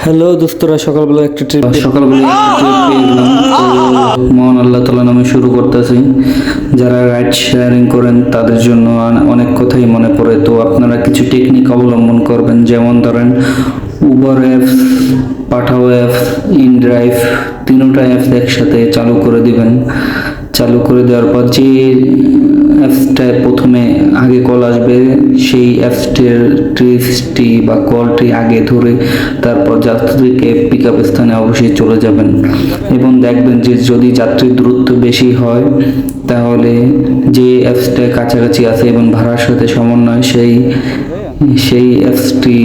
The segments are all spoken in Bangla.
হ্যালো দোস্তরা, সকালবেলা একটা ট্রিপ পেয়ে গেলাম। তো মহান আল্লাহ তাআলা নামে শুরু করতেছি। যারা রাইড শেয়ারিং করেন তাদের জন্য অনেক কথাই মনে পড়ে। তো আপনারা কিছু টেকনিক অবলম্বন করবেন, যেমন ধরেন উবার অ্যাপস, পাঠাও অ্যাপস, ইনড্রাইভ, তিনটা অ্যাপস একসাথে চালু করে দিবেন। চালু করে দেওয়ার পর যে অ্যাপসটায় প্রথমে আগে কল আসবে সেই অ্যাপসটির ট্রিপসটি বা কলটি আগে ধরে তারপর যাত্রীকে পিক আপ স্থানে অবশ্যই চলে যাবেন এবং দেখবেন যে যদি যাত্রীর দূরত্ব বেশি হয় তাহলে যে অ্যাপসটা কাছাকাছি আছে এবং ভাড়ার সাথে সমন্বয় সেই অ্যাপসটি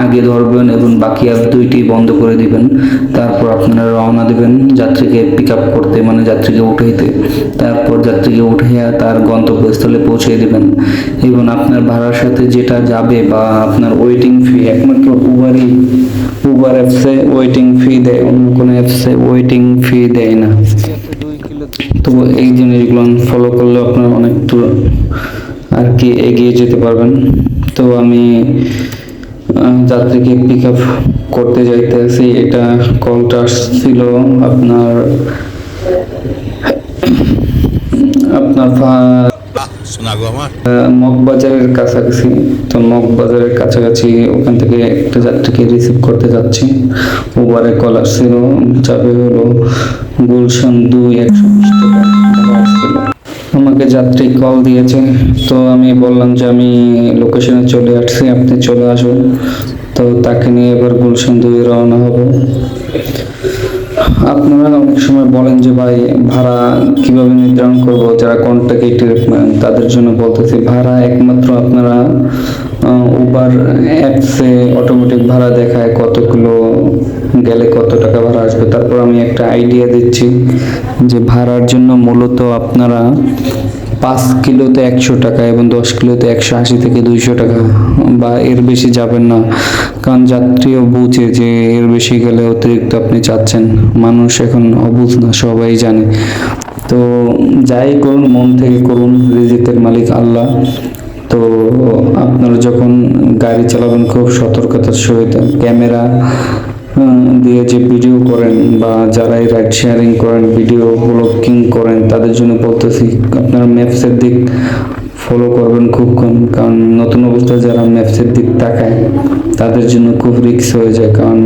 আগে ধরবেন এবং বাকি অ্যাপ দুইটি বন্ধ করে দিবেন। তারপর আপনারা রওনা দিবেন যাত্রীকে পিক আপ করতে, মানে যাত্রীকে উঠাইতে। তারপর যাত্রীকে উঠাইয়া তার গন্তব্যস্থলে পৌঁছে দিবেন এবং আপনার ভাড়ার সাথে যেটা যাবে বা আপনার ওয়েটিং ফি, একমাত্র উবার অ্যাপসে ওয়েটিং ফি দেয়, অন্য কোনো অ্যাপসে ওয়েটিং ফি দেয় না। তো এই জিনিসগুলো ফলো করলে আপনারা অনেক দূর আর কি এগিয়ে যেতে পারবেন। তো আমি যাত্রীকে পিক আপ করতে যাইতেছি, এটা কলটা আসছিল আপনার মগবাজারের কাছাকাছি। তো মগবাজারের কাছাকাছি ওখান থেকে একটা যাত্রীকে রিসিভ করতে যাচ্ছি। উবারে কল আসছিল, যাবে হলো গুলশান 2, 120 টাকা আসছিল। আমাকে যাত্রী কল দিয়েছে, তো আমি বললাম যে আমি লোকেশনে চলে আসছি, আপনি চলে আসুন। তো তাকে নিয়ে এবার গুলশান 2 রওনা হব। আপনারা অনেক সময় বলেন যে ভাই ভাড়া কিভাবে নির্ধারণ করব, যারা কন্ট্যাক্ট তাদের জন্য বলতেছি, ভাড়া একমাত্র আপনারা উবার অ্যাপসে অটোমেটিক ভাড়া দেখায় কত কিলো গেলে কত টাকা ভাড়া আসবে। তারপর আমি একটা আইডিয়া দিচ্ছি যে ভাড়ার জন্য মূলত আপনারা 5 কিলোতে 100 টাকা এবং 10 কিলোতে 180 থেকে 200 টাকা বা এর বেশি যাবেন না, কারণ যাত্রীও বুঝে যে এর বেশি গেলে অতিরিক্ত আপনি চাচ্ছেন। মানুষ এখন অবুঝ না, সবাই জানে। তো যাই করুন মন থেকে করুন, রিজিকের মালিক আল্লাহ। তো আপনারা যখন গাড়ি চালাবেন খুব সতর্কতার সহিত ক্যামেরা দিয়ে যে ভিডিও করেন বা যারা এই রাইড শেয়ারিং করেন, ভিডিও ব্লগিং করেন, তাদের জন্য বলতেছি আপনারা ম্যাপসের দিক ফলো করবেন খুব কম, কারণ নতুন অবস্থায় যারা ম্যাপসের দিক তাকায় তাদের জন্য খুব রিস্ক হয়ে যায়, কারণ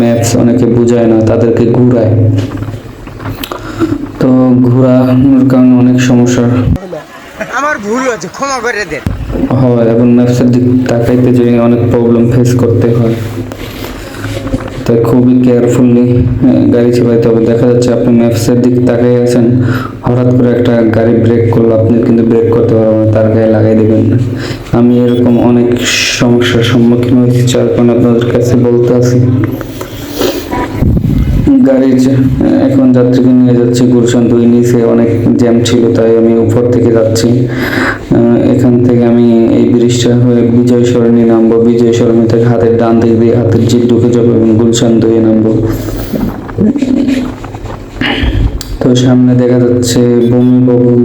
ম্যাপস অনেকে বুঝায় না, তাদেরকে ঘুরায়। তো ঘোরানোর কারণে অনেক সমস্যা আমার ভুল হয়েছে, ক্ষমা করে দেন হয় এবং ম্যাপসের দিক তাকাইতে যেয়ে অনেক প্রবলেম ফেস করতে হয়। তাই খুবই কেয়ারফুলি গাড়ি চালাইতে হবে। দেখা যাচ্ছে আপনি ম্যাপসের দিক তাকাই আছেন, হঠাৎ করে একটা গাড়ি ব্রেক করলো, আপনি কিন্তু ব্রেক করতে পারবেন না, তার গায়ে লাগাই দেবেন না। আমি এরকম অনেক সমস্যার সম্মুখীন হয়েছি, যার কারণে আপনাদের কাছে বলতে আছি। গাড়ির এখন যাত্রীকে নিয়ে যাচ্ছি গুলশান 2, নিচে অনেক জ্যাম ছিল তাই আমি উপর থেকে যাচ্ছি। এখান থেকে আমি এই ব্রিজটা হয়ে বিজয় সরণি নামবো, বিজয় সরণি থেকে হাতের ডান দিক দিয়ে হাতের জিপ ঢুকে যাবো এবং গুলশান 2 নামবো। তো সামনে দেখা যাচ্ছে ভূমি ভবন,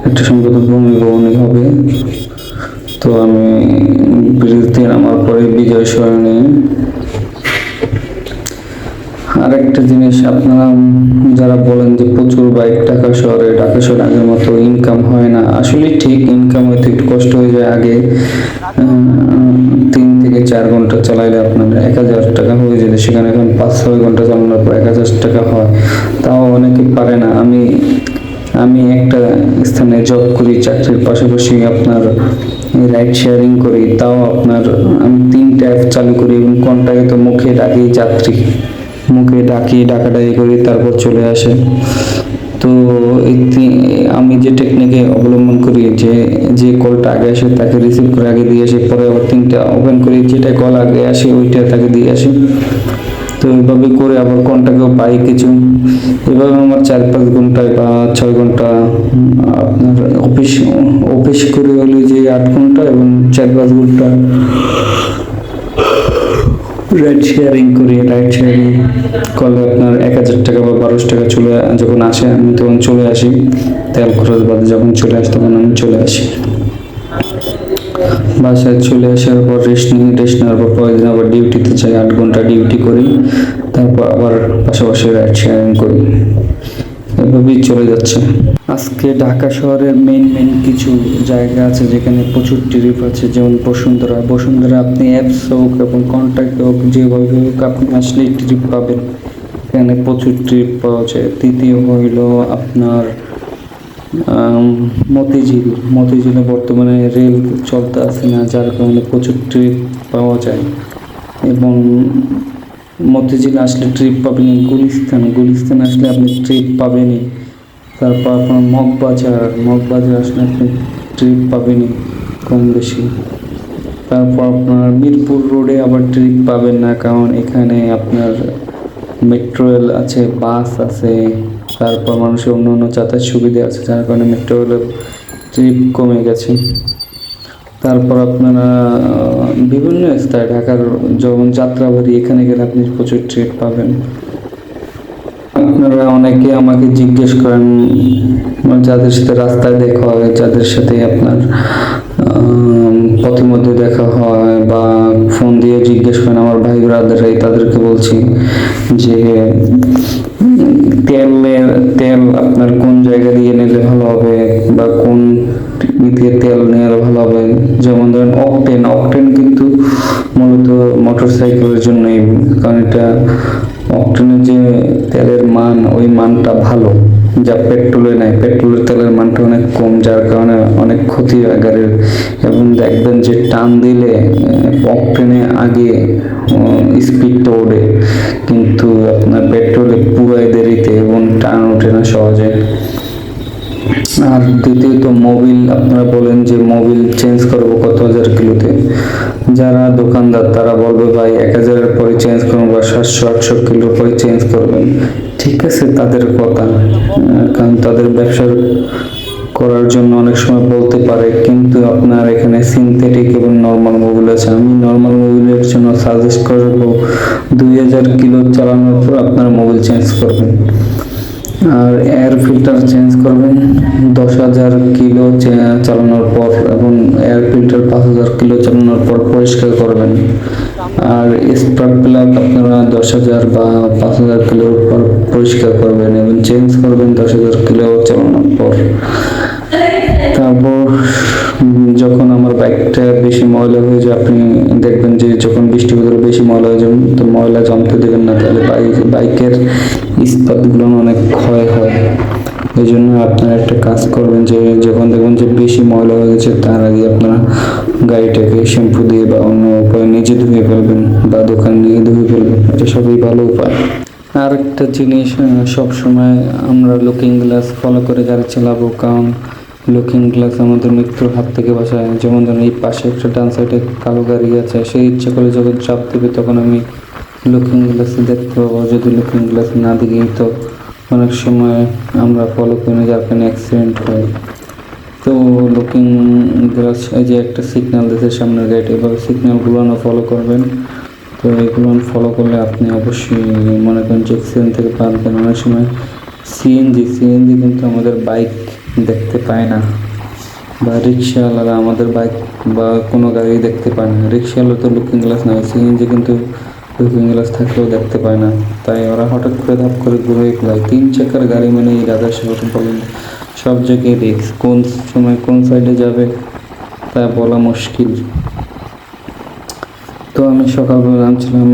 একটা সম্ভবত ভূমি ভবনই হবে। তো আমি ব্রিজ দিয়ে নামার পরে বিজয় সরণি। আরেকটা জিনিস, আপনারা যারা বলেন যে প্রচুর বাইক ঢাকা শহরে আগের মতো ইনকাম হয় না, আসলে ঠিক ইনকাম হইতে একটু কষ্ট হয়ে যায়। আগে 3 থেকে 4 ঘন্টা চালাইলে আপনার 1000 টাকা হয়ে যেত, সেখানে এখন 5-6 ঘন্টা চালানোর পর 1000 টাকা হয়, তাও অনেকে পারে না। আমি একটা স্থানে জব করি, চাকরির পাশাপাশি আপনার রাইড শেয়ারিং করি, তাও আপনার আমি 3টা অ্যাপ চালু করি এবং কোনটাকে তো মুখে ডাকাডাকি করি, তারপর চলে আসে। তো আমি যে টেকনিকে অবলম্বন করি, যে কলটা আগে আসে তাকে রিসিভ করে আগে দিয়ে আসি, পরে আবার 3টা ওপেন করি, যেটা কল আগে আসে ওইটা তাকে দিয়ে আসি। তো এইভাবে করে আবার কোনটাকেও পাই কিছু। এভাবে আমার 4-5 ঘন্টায় বা 6 ঘন্টা আপনার অফিস করে হলে যে 8 ঘন্টা এবং 4-5 ঘন্টা রাইড শেয়ারিং করি। রাইড শেয়ারিং করলে আপনার 1000 টাকা বা 1200 টাকা যখন আসে আমি তখন চলে আসি, তেল খরচ বাদে যখন চলে আসে তখন আমি চলে আসি। বাসায় চলে আসার পর রেস্ট নেওয়ার পর পরের দিন আবার ডিউটিতে যাই, 8 ঘন্টা ডিউটি করি, তারপর আবার পাশাপাশি রাইড শেয়ারিং করি। এভাবেই চলে যাচ্ছে। আজকে ঢাকা শহরের মেইন কিছু জায়গা আছে যেখানে প্রচুর ট্রিপ আছে, যেমন বসুন্ধরা আপনি অ্যাপস হোক এবং কন্ট্যাক্ট হোক যেভাবে হোক আপনি আসলেই ট্রিপ পাবেন, এখানে প্রচুর ট্রিপ পাওয়া যায়। তৃতীয় হইল আপনার মতিঝিলে বর্তমানে রেল চলতে আছে না, যার কারণে প্রচুর ট্রিপ পাওয়া যায়। এবং মতিঝিলে আসলে ট্রিপ পাবেনই। গুলিস্তান আসলে আপনি ট্রিপ পাবেনই। তারপর আপনার মগবাজার আসলে আপনি ট্রিপ পাবেনই কম বেশি। তারপর আপনার মিরপুর রোডে আবার ট্রিপ পাবেন না, কারণ এখানে আপনার মেট্রো রেল আছে, বাস আছে, তারপর মানুষের অন্য যাতায়াত সুবিধা আছে, যার কারণে মেট্রো রেলের ট্রিপ কমে গেছে। তারপর আপনারা বিভিন্ন স্থানে ঢাকার যেমন যাত্রাবাড়ি, এখানে গেলে আপনি প্রচুর ট্রিপ পাবেন। আপনারা অনেকে আমাকে জিজ্ঞেস করেন, যাদের সাথে রাস্তায় দেখা হয়, যাদের সাথে আপনার পথিমধ্যে দেখা হয় বা ফোন দিয়ে জিজ্ঞেস করেন আমার ভাই ব্রাদাররাই, তাদেরকে বলছি যে তেল আপনার কোন জায়গা দিয়ে নিলে ভালো হবে বা কোন দিয়ে তেল নেওয়া ভালো হবে। যেমন ধরেন অকটেন কিন্তু মূলত মোটর সাইকেলের জন্যই, কারণ এটা অকটেনের যে তেলের মান, ওই মানটা ভালো, যা পেট্রোলে নেয়। পেট্রোলের তেলের মানটা অনেক কম, যার কারণে অনেক ক্ষতি হয় গাড়ির। এবং দেখবেন যে টান দিলে অকটেনে আগে স্পিডটা ওঠে, কিন্তু আপনার পেট্রোলে পুরাই দেরিতে এবং টান ওঠে না সহজে। আর দ্বিতীয়ত মোবিল, আপনারা বলেন যে মোবিল চেঞ্জ করবো কত হাজার কিলোতে। যারা দোকানদার তারা বলবে ভাই 1000-এর পরে চেঞ্জ করবো বা 700-800 কিলোর পরে চেঞ্জ করবেন। ঠিক আছে, তাদের কথা, কারণ তাদের ব্যবসা করার জন্য অনেক সময় বলতে পারে, কিন্তু আপনার এখানে সিনথেটিক এবং নর্মাল মোবিল আছে। আমি নর্মাল মোবিলের জন্য সাজেস্ট করবো 2000 কিলো চালানোর পর আপনার মোবিল চেঞ্জ করবেন। আর এয়ার ফিল্টার চেঞ্জ করবেন 10,000 কিলো চালানোর পর, এবং এয়ার ফিল্টার 5,000 কিলো চালানোর পর পরিষ্কার করবেন। আর স্পার্ক প্লাগ আপনারা 10,000 বা 5,000 কিলোর পর পরিষ্কার করবেন এবং চেঞ্জ করবেন 10,000 কিলো চালানোর পর। তারপর যখন আমার বাইকটা বেশি ময়লা হয়ে যায়, আপনি দেখবেন যে যখন বৃষ্টি হলে বেশি ময়লা হয়ে যাবে, তো ময়লা জমতে দেবেন না, তাহলে বাইকের ইস্পাতগুলো অনেক ক্ষয় হয়। এই জন্য আপনারা একটা কাজ করবেন যে যখন দেখবেন যে বেশি ময়লা হয়ে গেছে, তার আগে আপনারা গাড়িটাকে শ্যাম্পু দিয়ে বা অন্য উপায়ে নিজে ধুয়ে ফেলবেন বা দোকান নিয়ে ধুয়ে ফেলবেন, এটা সবই ভালো উপায়। আর একটা জিনিস, সবসময় আমরা লুকিং গ্লাস ফলো করে গাড়ি চালাবো, কারণ লুকিং গ্লাস আমাদের মৃত্যুর হাত থেকে বাঁচায়। যেমন ধরুন এই পাশে একটা ডান সাইডে কালো গাড়ি আছে, সেই ইচ্ছা করে যখন চাপ দেবে তখন আমি লুকিং গ্লাসে দেখতে পাবো। যদি লুকিং গ্লাস না দেখি তো অনেক সময় আমরা ফলো করি, যার কারণে অ্যাক্সিডেন্ট হয়। তো লুকিং গ্লাস, এই যে একটা সিগন্যাল দিতে সামনের গাড়িটা, এভাবে সিগন্যালগুলো ফলো করবেন। তো এগুলো ফলো করলে আপনি অবশ্যই মনে করেন যে অ্যাক্সিডেন্ট থেকে বাঁচবেন। অনেক সময় সিএনজি কিন্তু আমাদের বাইক দেখতে পায় না, বা রিক্সাওয়ালারা আমাদের বাইক বা কোনো গাড়ি দেখতে পায় না। রিক্সাওয়ালা তো লুকিং গ্লাস নাই, সিএনজি কিন্তু লুকিং গ্লাস থাকলেও দেখতে পায় না, তাই ওরা হঠাৎ করে ধাপ করে ঘুরে ফেলায়। 3 চাকার গাড়ি মানে এই ঢাকা শহরে বলেন সব জায়গায় রিস্ক, কোন সময় কোন সাইডে যাবে তা বলা মুশকিল। তো আমি সকালবেলা নামছিলাম,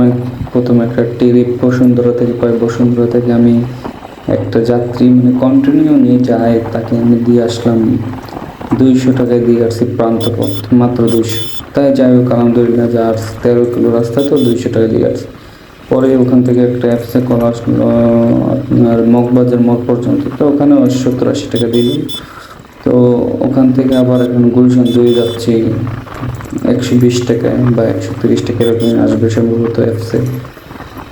প্রথমে একটা ট্রিপ বসুন্ধরা থেকে আমি একটা যাত্রী মানে কন্টিনিউ নিয়ে যায়, তাকে আমি দিয়ে আসলাম 200 টাকায় দিয়ে আসছি প্রান্ত পথ, মাত্র 200। তাই যাই হোক আলহামদুলিল্লাহ, যা 13 কিলো রাস্তা, তো 200 টাকা দিয়ে আসছি। পরে ওখান থেকে একটা অ্যাপসে কল আসলো আপনার মগবাজার মোড় পর্যন্ত, তো ওখানে 70-80 টাকা দিল। তো ওখান থেকে আবার এখন গুলশান 2 যাচ্ছি 120 টাকায় বা 130 টাকা এরকম আসবে সম্ভবত অ্যাপসে।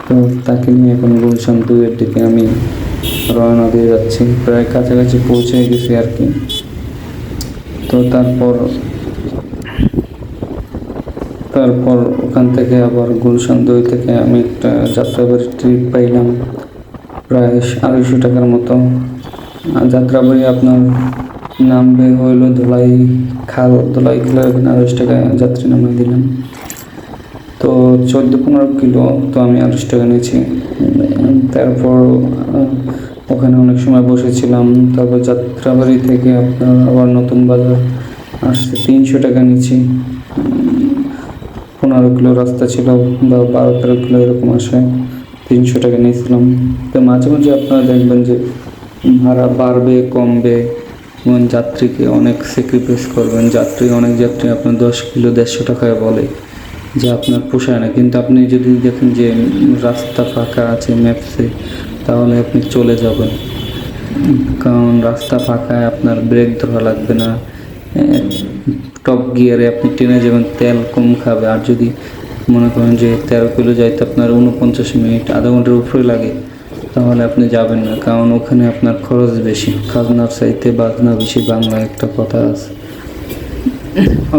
তো তাকে নিয়ে এখন গুলশান 2-এর দিকে আমি রওনা দিয়ে যাচ্ছি, প্রায় কাছাকাছি পৌঁছে গেছি আর কি। তো তারপর ওখান থেকে আবার গুলশান 2 থেকে আমি একটা যাত্রাবাড়ি ট্রিপ পাইলাম প্রায় 250 টাকার মতো। যাত্রাবাড়ি আপনার নামবে হইলো ধলাই খাল এখানে 28 টাকা যাত্রী নামাই দিলাম। তো 14-15 কিলো, তো আমি 28 টাকা নিয়েছি। তারপর ওখানে অনেক সময় বসেছিলাম। তারপর যাত্রাবাড়ি থেকে আপনার আবার নতুন বাজার আসছে 300 টাকা নিয়েছি। 15 কিলো রাস্তা ছিল বা 12-13 কিলো এরকম আসে, 300 টাকা নিয়েছিলাম। তো মাঝে মাঝে আপনারা দেখবেন যে ভাড়া বাড়বে কমবে এবং যাত্রীকে অনেক স্যাক্রিফাইস করবেন। অনেক যাত্রী আপনার 10 কিলো 150 টাকায় বলে যে আপনার পোষায় না, কিন্তু আপনি যদি দেখেন যে রাস্তা ফাঁকা আছে ম্যাপসে, তাহলে আপনি চলে যাবেন। কারণ রাস্তা ফাঁকায় আপনার ব্রেক ধরা লাগবে না, টপ গিয়ারে আপনি টেনে যাবেন, তেল কম খাবে। আর যদি মনে করেন যে 13 কিলো যাইতে আপনার 49 মিনিট আধা ঘন্টার উপরে লাগে, তাহলে আপনি যাবেন না, কারণ ওখানে আপনার খরচ বেশি। খাজনার চাইতে বাজনা বেশি, বাংলায় একটা কথা আছে।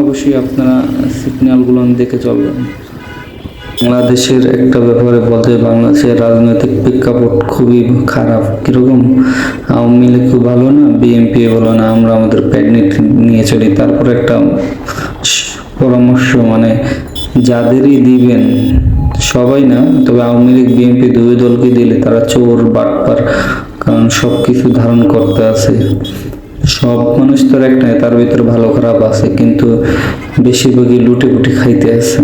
অবশ্যই আপনারা সিগন্যালগুলো দেখে চলবেন। বাংলাদেশের একটা ব্যাপারে বলতে, বাংলাদেশের রাজনৈতিক প্রেক্ষাপট খুবই খারাপ। কীরকম? আওয়ামী লীগ খুব ভালো না, বিএনপি ভালো না, আমরা আমাদের প্যাডনেট নিয়ে চলি। তারপর একটা পরামর্শ, মানে যাদেরই দিবেন, সবাই না, তবে আওয়ামী লীগ বিএনপি দুই দলকে দিলে তারা চোর বাটপার, কারণ সব কিছু ধারণ করতে আছে। সব মানুষ তো এক নাই, তার ভিতরে ভালো খারাপ আছে, কিন্তু বেশিরভাগই লুটেপুটি খাইতে আছে।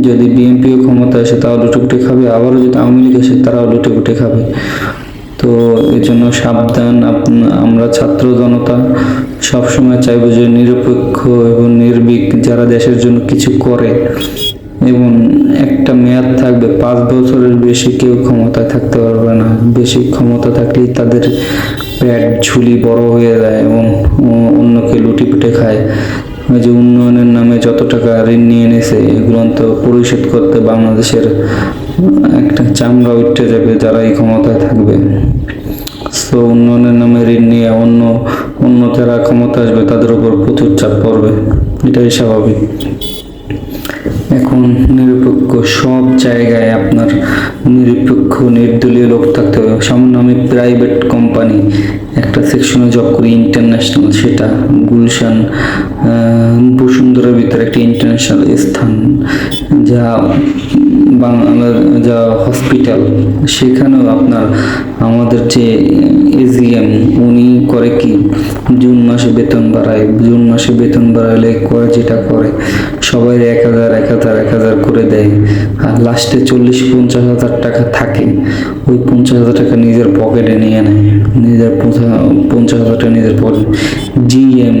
যদি বিএনপিও ক্ষমতা আসে তাও লুটেপুটে খাবে, আবারও যদি আওয়ামী লীগ আসে তারাও লুটেপুটে খাবে। তো এর জন্য সাবধান। আমরা ছাত্র জনতা সবসময় চাইবো যে নিরপেক্ষ এবং নির্ভীক যারা দেশের জন্য কিছু করে, এবং একটা মেয়াদ থাকবে, 5 বছরের বেশি কেউ ক্ষমতায় থাকতে পারবে না। বেশি ক্ষমতা থাকলেই তাদের পেট ঝুলি বড় হয়ে যায় এবং অন্যকে লুটিপুটে খায়। ওই যে উন্নয়নের নামে যত টাকা ঋণ নিয়ে এনেছে, এগুলো তো পরিশোধ করতে বাংলাদেশের একটা চামড়া উঠে যাবে যারা এই ক্ষমতায় থাকবে। তো উন্নয়নের নামে ঋণ নিয়ে অন্য যারা ক্ষমতা আসবে তাদের উপর প্রচুর চাপ পড়বে, এটাই স্বাভাবিক। এখন নিরপেক্ষ সব জায়গায় আপনার নিরপেক্ষ নির্দলীয় লোক থাকতে হবে। সামান্য আমি প্রাইভেট কোম্পানি একটা সেকশনে জব করি, ইন্টারন্যাশনাল, সেটা গুলশান বসুন্ধরার ভিতরে একটা ইন্টারন্যাশনাল স্থান, যা হসপিটাল, সেখানেও আপনার আমাদের যে এজিএম উনি করে কি, জুন মাসে বেতন বাড়ালে করে যেটা করে সবাই 1,000 করে দেয়, আর লাস্টে 40-50 হাজার টাকা থাকে। ওই 50 হাজার টাকা নিজের পকেটে নিয়ে নেয়, 50 হাজার টাকা নিজের পকেটে। জিএম,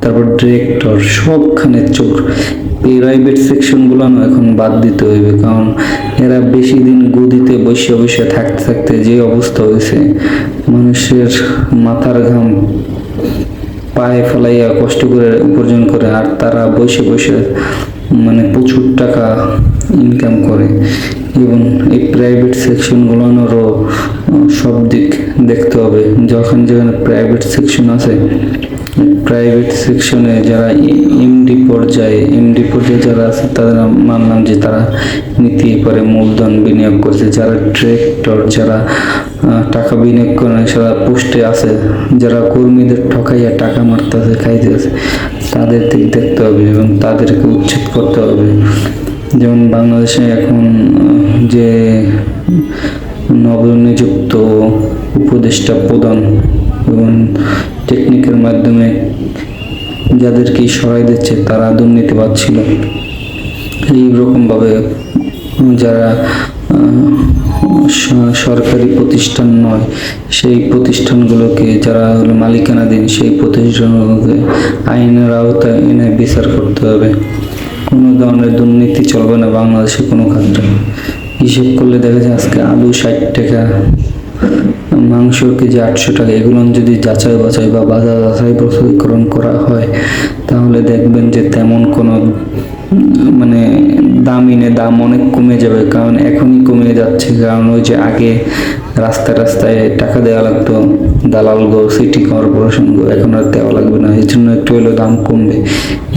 তারপর ডিরেক্টর, সবখানে চোর। প্রাইভেট সেকশনগুলো না এখন বাদ দিতে হইবে, কারণ এরা বেশি দিন গদিতে বসে থাকতে যে অবস্থা হয়েছে, মানুষের মাথার ঘাম পায়ে ফেলাইয়া কষ্ট করে উপার্জন করে, আর তারা বসে মানে প্রচুর টাকা ইনকাম করে। এবং এই প্রাইভেট সেকশনগুলোরও সব দিক দেখতে হবে। যেখানে প্রাইভেট সেকশন আছে, প্রাইভেট সেকশনে যারা এমডি পর্যায়ে যারা আছে, তাদের মানলাম যে তারা নীতি করে মূলধন বিনিয়োগ করছে। যারা ডিরেক্টর, যারা টাকা বিনিয়োগ করে সারা পোস্টে আছে, যারা কর্মীদের ঠকাইয়া টাকা মারতেছে, খাইতেছে, তাদের দিক দেখতে হবে এবং তাদেরকে উচ্ছেদ করতে হবে। যেমন বাংলাদেশে এখন যে নবনিযুক্ত উপদেষ্টা প্রধান এবং টেকনিকের মাধ্যমে যাদেরকে সরাই দিচ্ছে, তারা দুর্নীতিবাদ ছিল। এইরকমভাবে যারা সরকারি প্রতিষ্ঠান নয়, সেই প্রতিষ্ঠানগুলোকে, যারা হলো মালিকানাধীন, সেই প্রতিষ্ঠানগুলোকে আইনের আওতায় এনে বিচার করতে হবে। কোনো ধরনের দুর্নীতি চলবে না বাংলাদেশে কোনো ক্ষেত্রে। হিসেব করলে দেখা যায় আজকে আলু 60 টাকা, মাংস কেজি 800 টাকা। এগুলো যদি যাচাই বাছাই বা বাজার যাচাই বাছাইকরণ করা হয়, তাহলে দেখবেন যে তেমন কোনো মানে দাম অনেক কমে যাবে। কারণ এখনই কমে যাচ্ছে, কারণ ওই যে আগে রাস্তায় টাকা দেওয়া লাগতো, দালালগো, সিটি কর্পোরেশন গো, এখন আর দেওয়া লাগবে না। এই জন্য একটু হলেও দাম কমবে।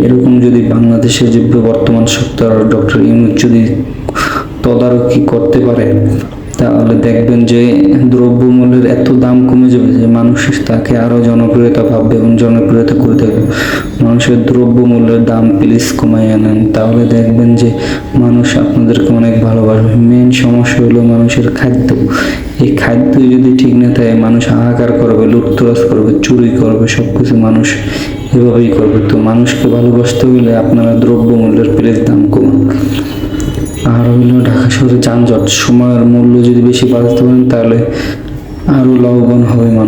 এরকম যদি বাংলাদেশের যে বর্তমান সরকার ডক্টর ইউনূস যদি তদারকি করতে পারে, তাহলে দেখবেন যে দ্রব্যমূল্যের এত দাম কমে যাবে যে মানুষ তাকে আরো জনপ্রিয়তা ভাববে এবং জনপ্রিয়তা করে দেবে। মানুষের দ্রব্যমূল্যের দাম প্লিজ কমাই আনেন, তাহলে দেখবেন যে মানুষ আপনাদেরকে অনেক ভালোবাসবে। মেন সমস্যা হলো মানুষের খাদ্য। এই খাদ্য যদি ঠিক না থাকে মানুষ হাহাকার করবে, লুটতরাজ করবে, চুরি করবে, সবকিছু মানুষ এভাবেই করবে। তো মানুষকে ভালোবাসতে হলে আপনারা দ্রব্যমূল্যের প্লিজ দাম কমান। আর হইলো ঢাকা শহরে যানজট, সময়ের মূল্য যদি বেশি বাঁচাতে পারেন তাহলে আরো লাভবান হবে মানুষ।